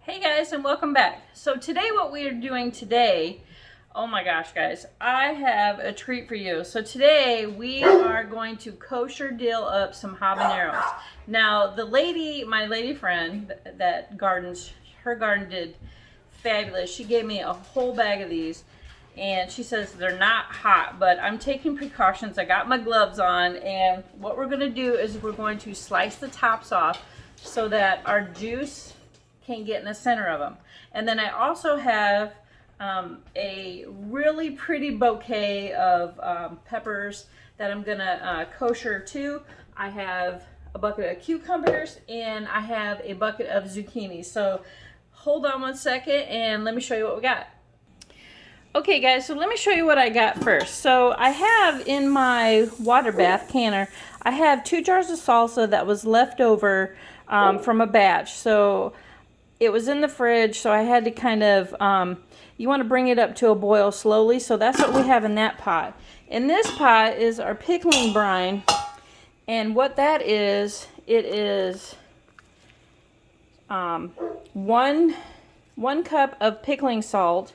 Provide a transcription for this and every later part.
Hey guys, and welcome back. So today what we are doing today, oh my gosh guys, I have a treat for you. So today we are going to kosher dill up some habaneros. Now my lady friend that gardens, her garden did fabulous. She gave me a whole bag of these and she says they're not hot, but I'm taking precautions. I got my gloves on, and what we're gonna do is we're going to slice the tops off so that our juice can get in the center of them. And then I also have a really pretty bouquet of peppers that I'm gonna kosher too. I have a bucket of cucumbers and I have a bucket of zucchini. So hold on one second and let me show you what we got. Okay guys, so let me show you what I got first. So I have in my water bath canner, I have 2 jars of salsa that was left over from a batch. So it was in the fridge, so I had to kind of, you want to bring it up to a boil slowly, so that's what we have in that pot. In this pot is our pickling brine, and what that is, it is one cup of pickling salt,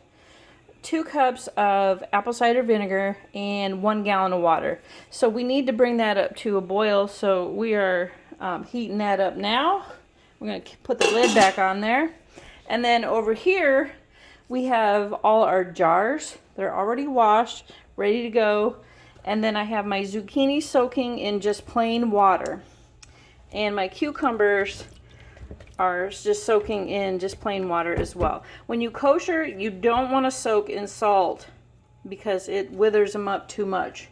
2 cups of apple cider vinegar, and 1 gallon of water. So we need to bring that up to a boil, so we are heating that up now. We're going to put the lid back on there. And then over here, we have all our jars. They're already washed, ready to go. And then I have my zucchini soaking in just plain water. And my cucumbers are just soaking in just plain water as well. When you kosher, you don't want to soak in salt because it withers them up too much.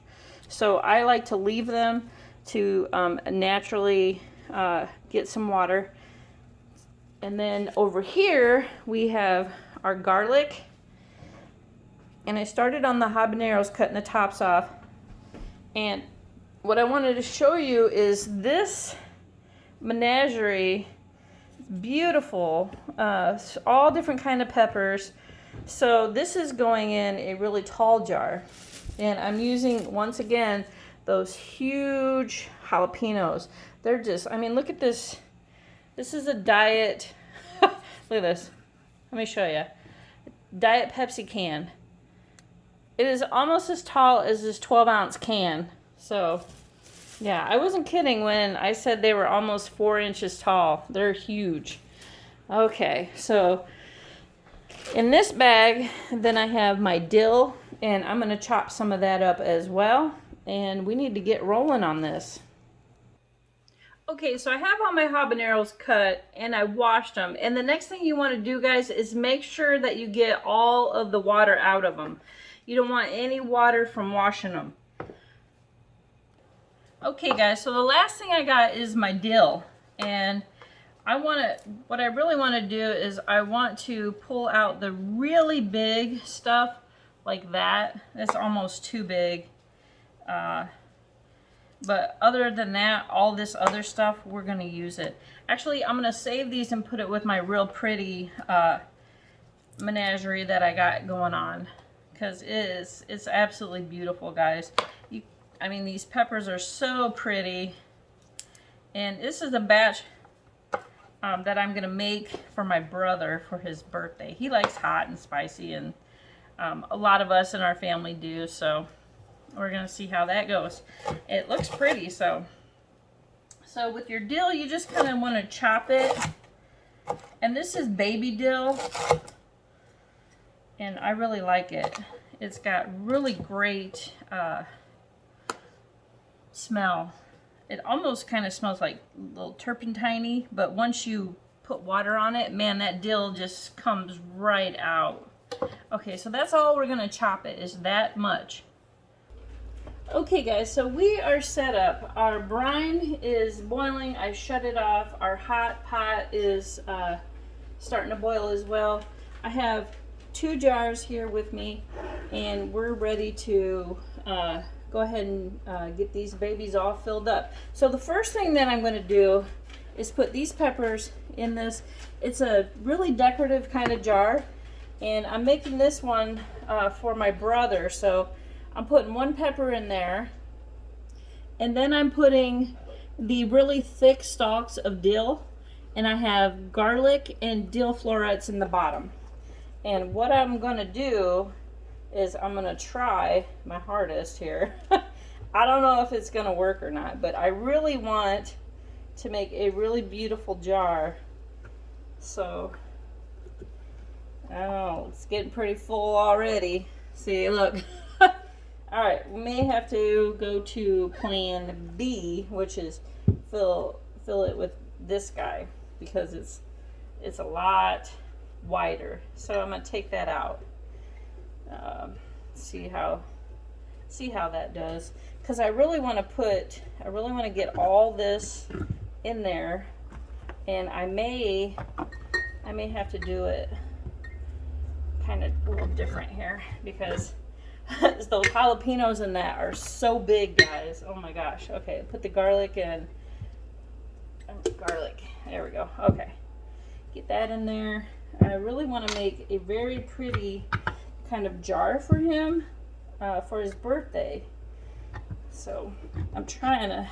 So I like to leave them to naturally get some water. And then over here we have our garlic, and I started on the habaneros, cutting the tops off. And what I wanted to show you is this menagerie. Beautiful, all different kind of peppers. So this is going in a really tall jar, and I'm using once again those huge jalapenos. They're just, I mean, look at this. This is a diet, look at this, let me show you. Diet Pepsi can. It is almost as tall as this 12-ounce can. So, yeah, I wasn't kidding when I said they were almost 4 inches tall. They're huge. Okay, so in this bag, then I have my dill, and I'm going to chop some of that up as well. And we need to get rolling on this. Okay, so I have all my habaneros cut and I washed them. And the next thing you want to do, guys, is make sure that you get all of the water out of them. You don't want any water from washing them. Okay, guys, so the last thing I got is my dill. And what I really want to do is I want to pull out the really big stuff like that. That's almost too big. But other than that, all this other stuff, we're going to use it. Actually, I'm going to save these and put it with my real pretty menagerie that I got going on. Because it's absolutely beautiful, guys. I mean, these peppers are so pretty. And this is a batch that I'm going to make for my brother for his birthday. He likes hot and spicy, and a lot of us in our family do, so we're going to see how that goes. It looks pretty, so with your dill, you just kind of want to chop it. And this is baby dill, and I really like it. It's got really great smell. It almost kind of smells like a little turpentine-y, but once you put water on it, man, that dill just comes right out. Okay, so that's all we're going to chop it, is that much. Okay guys, so we are set up. Our brine is boiling. I've shut it off. Our hot pot is starting to boil as well. I have 2 jars here with me, and we're ready to go ahead and get these babies all filled up. So the first thing that I'm going to do is put these peppers in this. It's a really decorative kind of jar, and I'm making this one for my brother. So I'm putting 1 pepper in there, and then I'm putting the really thick stalks of dill, and I have garlic and dill florets in the bottom. And what I'm gonna do is I'm gonna try my hardest here. I don't know if it's gonna work or not, but I really want to make a really beautiful jar. So, oh, it's getting pretty full already. See, look. All right, we may have to go to plan B, which is fill it with this guy, because it's a lot wider. So I'm gonna take that out. See how that does, because I really want to get all this in there, and I may have to do it kind of a little different here, because those jalapenos in that are so big, guys. Oh my gosh. Okay, put the garlic in. Garlic. There we go. Okay, get that in there. I really want to make a very pretty kind of jar for him for his birthday. So I'm trying to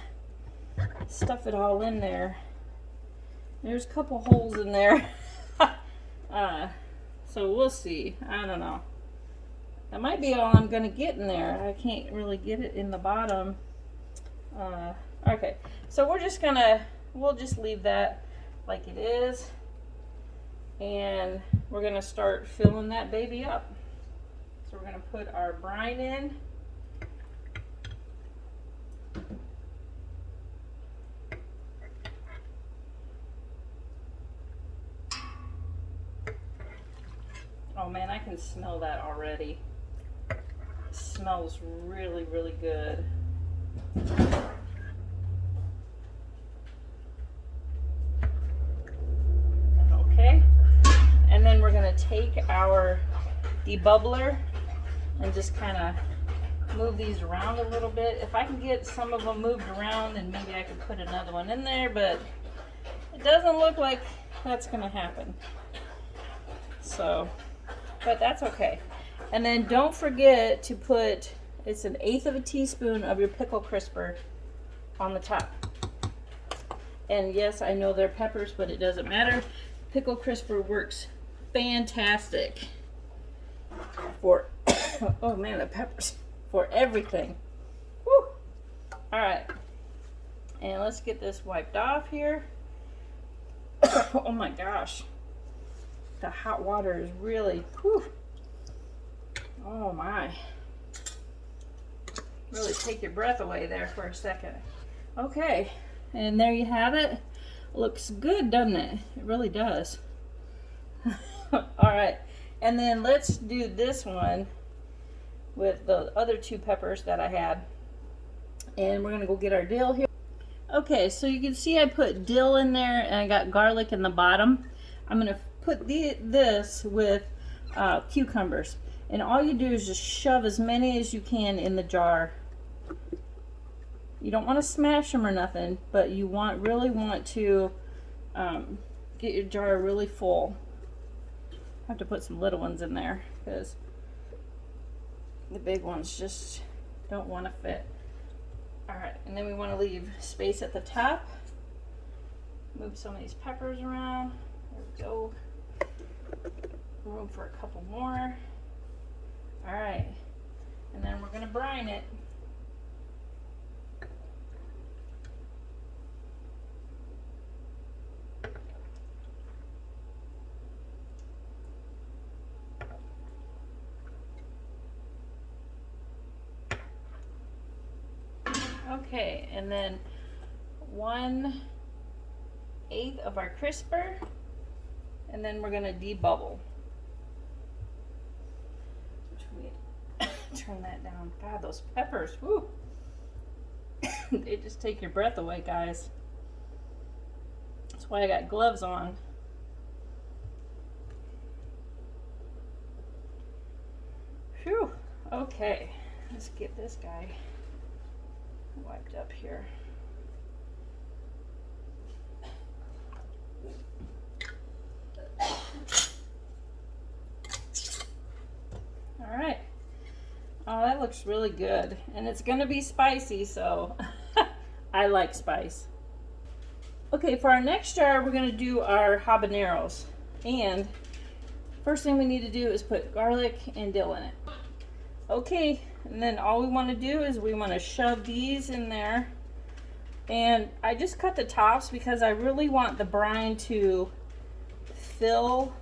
stuff it all in there. There's a couple holes in there. So we'll see. I don't know. That might be all I'm gonna get in there. I can't really get it in the bottom. Okay, so we'll just leave that like it is, and we're gonna start filling that baby up. So we're gonna put our brine in. Oh man, I can smell that already. It smells really, really good. Okay, and then we're gonna take our debubbler and just kind of move these around a little bit. If I can get some of them moved around, then maybe I could put another one in there, but it doesn't look like that's gonna happen. So, but that's okay. And then don't forget to put, it's 1/8 of a teaspoon of your pickle crisper on the top. And yes, I know they're peppers, but it doesn't matter. Pickle crisper works fantastic for, oh man, the peppers, for everything. Woo! All right, and let's get this wiped off here. Oh my gosh, the hot water is really, whew. Oh my, really take your breath away there for a second. Okay, and there you have it. Looks good, doesn't it? It really does. All right, and then let's do this one with the other 2 peppers that I had, and we're gonna go get our dill here. Okay, so you can see I put dill in there, and I got garlic in the bottom. I'm gonna put this with cucumbers, and all you do is just shove as many as you can in the jar. You don't want to smash them or nothing, but you really want to get your jar really full. I have to put some little ones in there because the big ones just don't want to fit. All right, and then we want to leave space at the top. Move some of these peppers around. There we go. Room for a couple more. All right, and then we're gonna brine it. Okay, and then 1/8 of our crisper, and then we're gonna debubble. Turn that down. God, those peppers, whoo! They just take your breath away, guys. That's why I got gloves on. Phew. Okay, let's get this guy wiped up here. All right. Oh, that looks really good. And it's going to be spicy, so I like spice. Okay, for our next jar, we're gonna do our habaneros. And first thing we need to do is put garlic and dill in it. Okay, and then all we wanna do is we wanna shove these in there. And I just cut the tops because I really want the brine to fill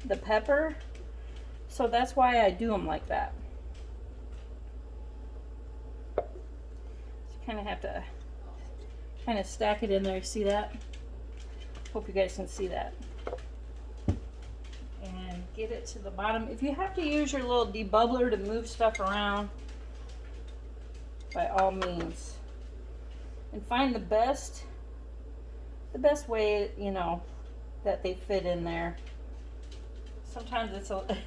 the pepper. So that's why I do them like that. So you kind of have to kind of stack it in there. See that? Hope you guys can see that. And get it to the bottom. If you have to use your little debubbler to move stuff around, by all means. And find the best way, you know, that they fit in there. Sometimes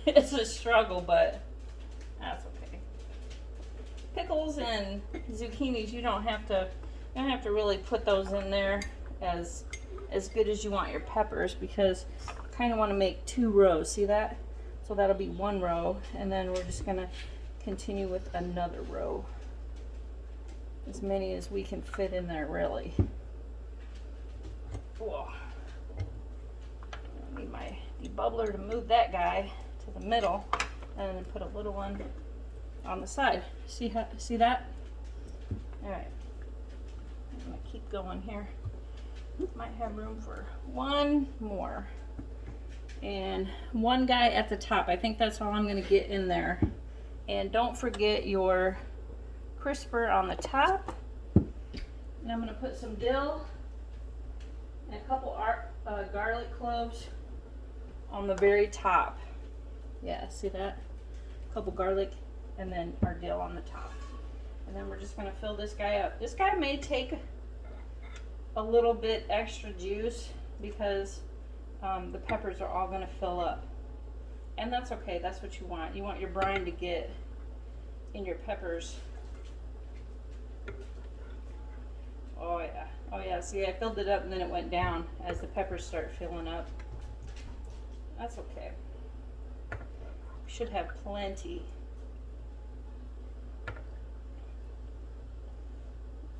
it's a struggle, but that's okay. Pickles and zucchinis, you don't have to really put those in there as good as you want your peppers, because you kind of want to make 2 rows. See that? So that'll be 1 row, and then we're just gonna continue with another row. As many as we can fit in there, really. Whoa. I need my debubbler to move that guy to the middle, and then put a little one on the side. See that? All right. I'm gonna keep going here. Might have room for 1 more. And 1 guy at the top. I think that's all I'm gonna get in there. And don't forget your crisper on the top. And I'm going to put some dill and a couple garlic cloves on the very top. Yeah, see that? A couple garlic and then our dill on the top. And then we're just going to fill this guy up. This guy may take a little bit extra juice because the peppers are all going to fill up. And that's okay. That's what you want. You want your brine to get in your peppers. Oh yeah, oh yeah, see I filled it up and then it went down as the peppers start filling up. That's okay. We should have plenty.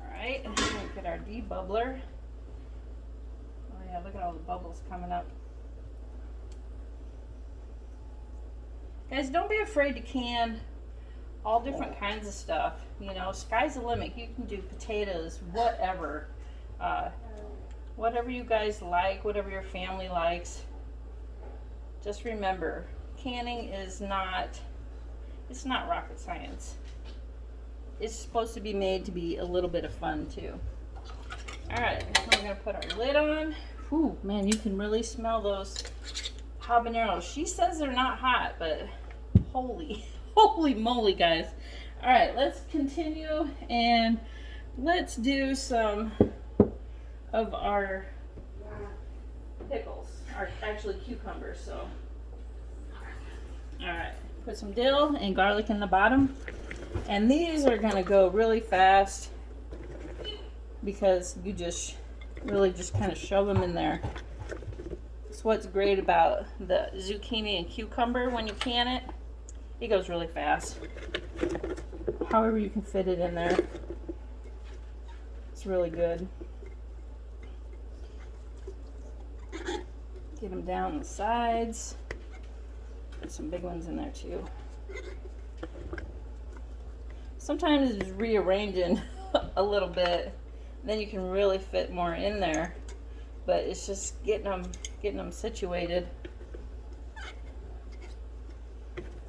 Alright, and then we'll get our debubbler. Oh yeah, look at all the bubbles coming up. Guys, don't be afraid to can all different kinds of stuff. You know, sky's the limit. You can do potatoes, whatever. Whatever you guys like, whatever your family likes. Just remember, canning is it's not rocket science. It's supposed to be made to be a little bit of fun too. Alright, we're going to put our lid on. Whew, man, you can really smell those habaneros. She says they're not hot, but holy moly, guys. All right, let's continue and let's do some of our pickles, actually cucumbers. So, all right, put some dill and garlic in the bottom. And these are gonna go really fast because you just really just kind of shove them in there. That's what's great about the zucchini and cucumber when you can it. It goes really fast. However you can fit it in there. It's really good. Get them down the sides. Put some big ones in there too. Sometimes it's rearranging a little bit. Then you can really fit more in there. But it's just getting them situated.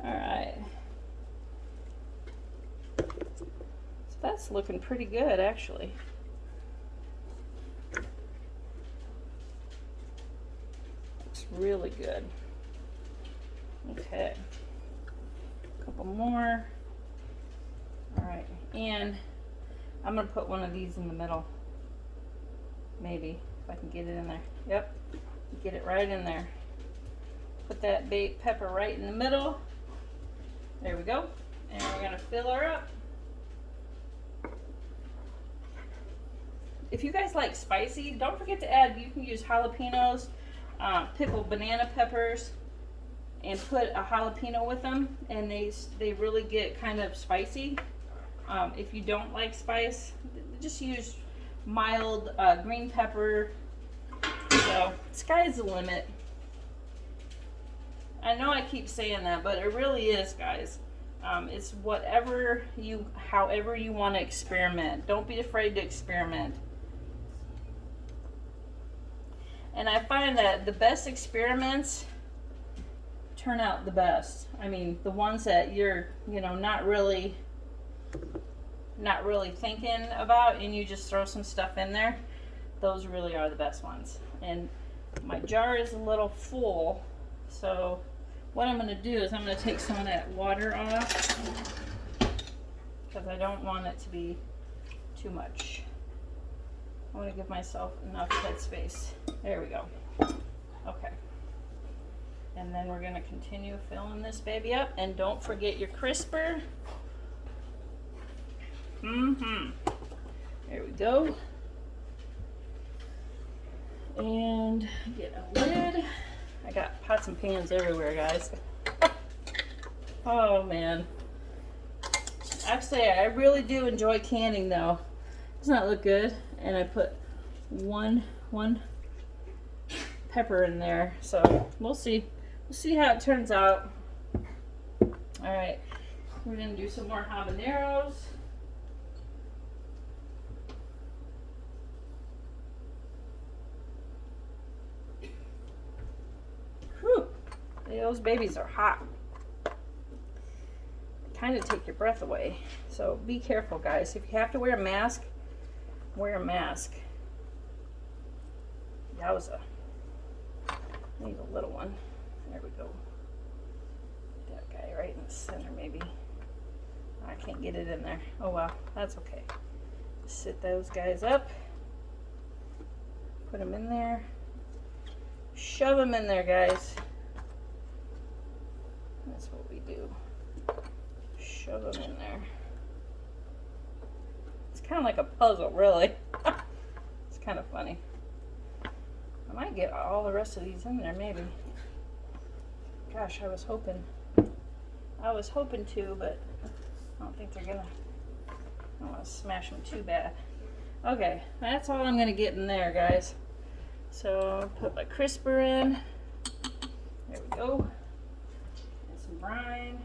Alright. So that's looking pretty good, actually. Looks really good. Okay. A couple more. Alright. And I'm going to put one of these in the middle. Maybe, if I can get it in there. Yep. Get it right in there. Put that baked pepper right in the middle. There we go. And we're going to fill her up. If you guys like spicy, don't forget to add, you can use jalapenos, pickled banana peppers, and put a jalapeno with them, and they really get kind of spicy. If you don't like spice, just use mild green pepper So, sky's the limit. I know I keep saying that, but it really is, guys. It's however you want to experiment. Don't be afraid to experiment. And I find that the best experiments turn out the best. I mean, the ones that you're, not really thinking about, and you just throw some stuff in there, those really are the best ones. And my jar is a little full, so what I'm going to do is I'm going to take some of that water off because I don't want it to be too much. I want to give myself enough headspace. There we go. Okay. And then we're going to continue filling this baby up. And don't forget your crisper. There we go. And get a lid. I got pots and pans everywhere, guys. Oh, man. Actually, I really do enjoy canning, though. Doesn't that look good? And I put one pepper in there. So, we'll see. We'll see how it turns out. Alright. We're going to do some more habaneros. Whew. Those babies are hot. Kind of take your breath away. So be careful, guys. If you have to wear a mask, wear a mask. Yowza. I need a little one. There we go. That guy right in the center, maybe. I can't get it in there. Oh well, that's okay. Sit those guys up. Put them in there. Shove them in there, guys. That's what we do. Shove them in there. It's kind of like a puzzle, really. It's kind of funny. I might get all the rest of these in there, maybe. Gosh, I was hoping to, but I don't think they're gonna. I don't want to smash them too bad. Okay, that's all I'm gonna get in there, guys. So put my crisper in. There we go. And some brine.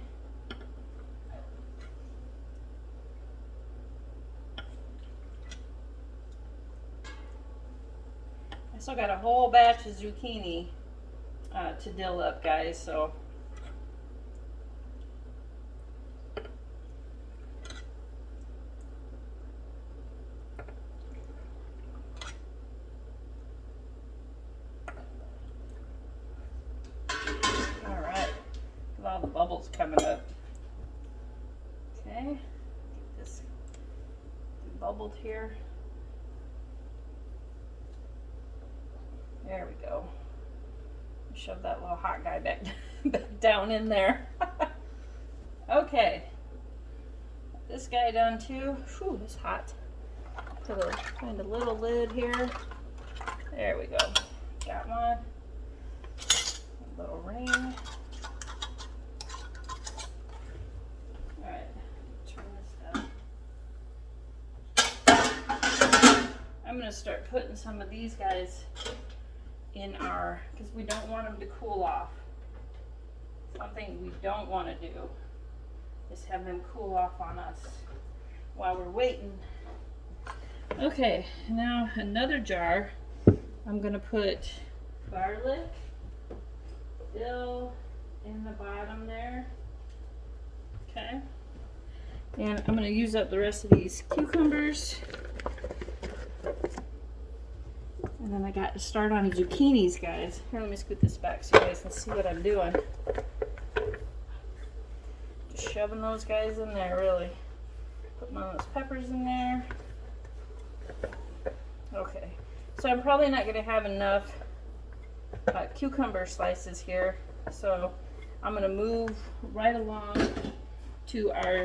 I still got a whole batch of zucchini to dill up, guys, so all right, with all the bubbles coming up. Okay, get this bubbled here. There we go. Shove that little hot guy back down in there. Okay. This guy done too. Whew, it's hot. Find a little lid here. There we go. Got one. A little ring. Alright. Turn this down. I'm going to start putting some of these guys in our, because we don't want them to cool off. Something we don't want to do is have them cool off on us while we're waiting. Okay, now another jar. I'm going to put garlic, dill in the bottom there. Okay. And I'm going to use up the rest of these cucumbers. And then I got to start on zucchinis, guys. Here, let me scoot this back so you guys can see what I'm doing. Just shoving those guys in there, really. Put one of those peppers in there. Okay, so I'm probably not going to have enough cucumber slices here, so I'm going to move right along to our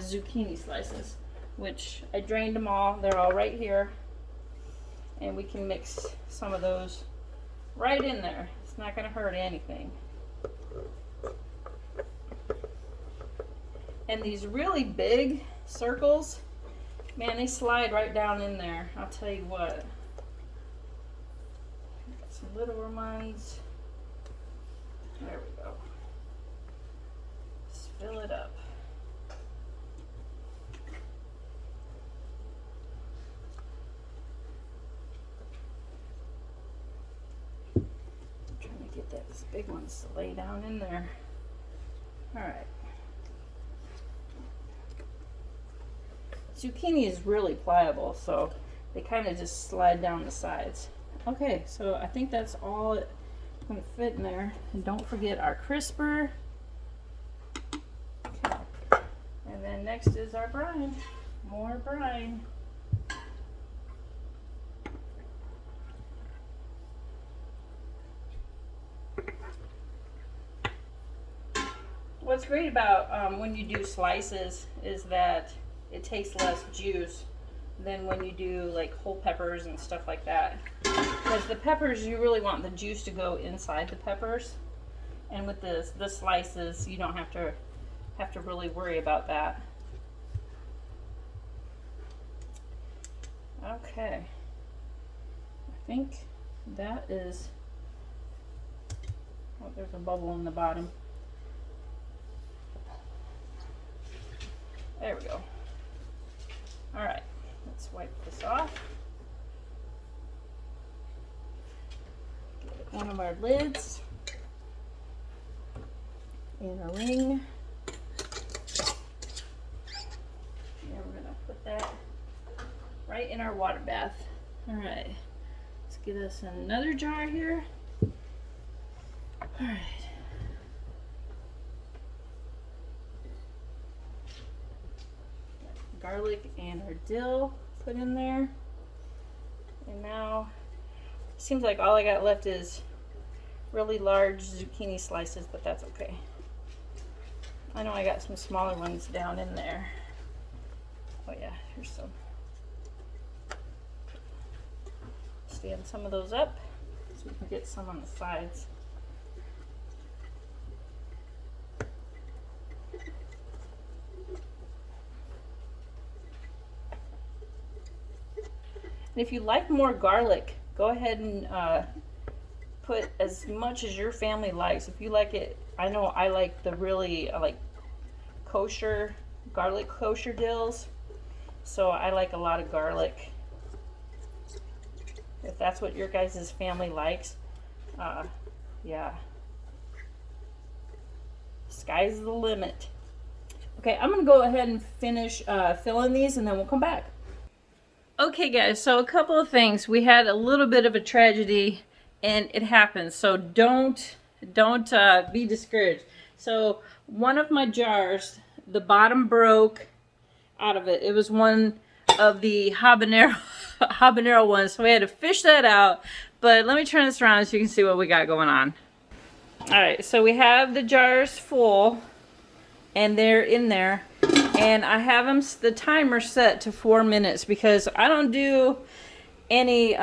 zucchini slices, which I drained them all. They're all right here. And we can mix some of those right in there. It's not going to hurt anything. And these really big circles, man, they slide right down in there. I'll tell you what. some littler ones. There we go. Just fill it up. I'm trying to get those big ones to lay down in there. All right. Zucchini is really pliable, so they kind of just slide down the sides. Okay, so I think that's all it's going to fit in there. And don't forget our crisper. Okay. And then next is our brine. More brine. What's great about when you do slices is that it takes less juice than when you do like whole peppers and stuff like that. Because the peppers, you really want the juice to go inside the peppers, and with the slices, you don't have to really worry about that. Okay, I think that is. Oh, there's a bubble in the bottom. There we go. All right, let's wipe this off. Get one of our lids in a ring. And we're gonna put that right in our water bath. All right, let's get us another jar here. All right. Garlic and our dill put in there, and now it seems like all I got left is really large zucchini slices, but that's okay. I know I got some smaller ones down in there. Oh yeah, here's some. Stand some of those up so we can get some on the sides. And if you like more garlic, go ahead and put as much as your family likes. If you like it, I know I like the really like kosher, garlic kosher dills. So I like a lot of garlic. If that's what your guys' family likes, yeah. Sky's the limit. Okay, I'm gonna go ahead and finish filling these, and then we'll come back. Okay guys, so a couple of things. We had a little bit of a tragedy, and it happens, so don't be discouraged. So one of my jars, the bottom broke out of it. It was one of the habanero ones, so we had to fish that out. But let me turn this around so you can see what we got going on. Alright, so we have the jars full, and they're in there. And I have them, the timer set to 4 minutes, because I don't do any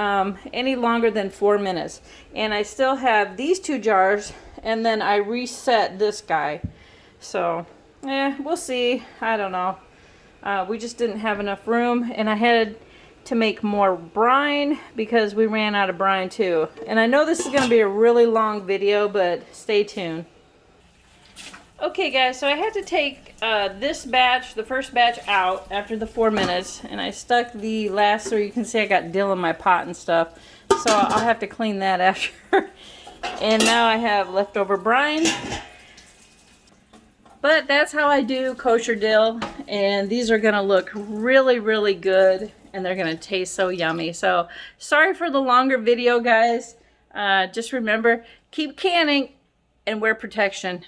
longer than 4 minutes. And I still have these 2 jars, and then I reset this guy. So, we'll see. I don't know. We just didn't have enough room, and I had to make more brine because we ran out of brine too. And I know this is going to be a really long video, but stay tuned. Okay guys, so I had to take this batch, the first batch, out after the 4 minutes, and I stuck the last, so you can see I got dill in my pot and stuff, so I'll have to clean that after. And now I have leftover brine, but that's how I do kosher dill, and these are gonna look really, really good, and they're gonna taste so yummy. So sorry for the longer video guys. Just remember, keep canning and wear protection.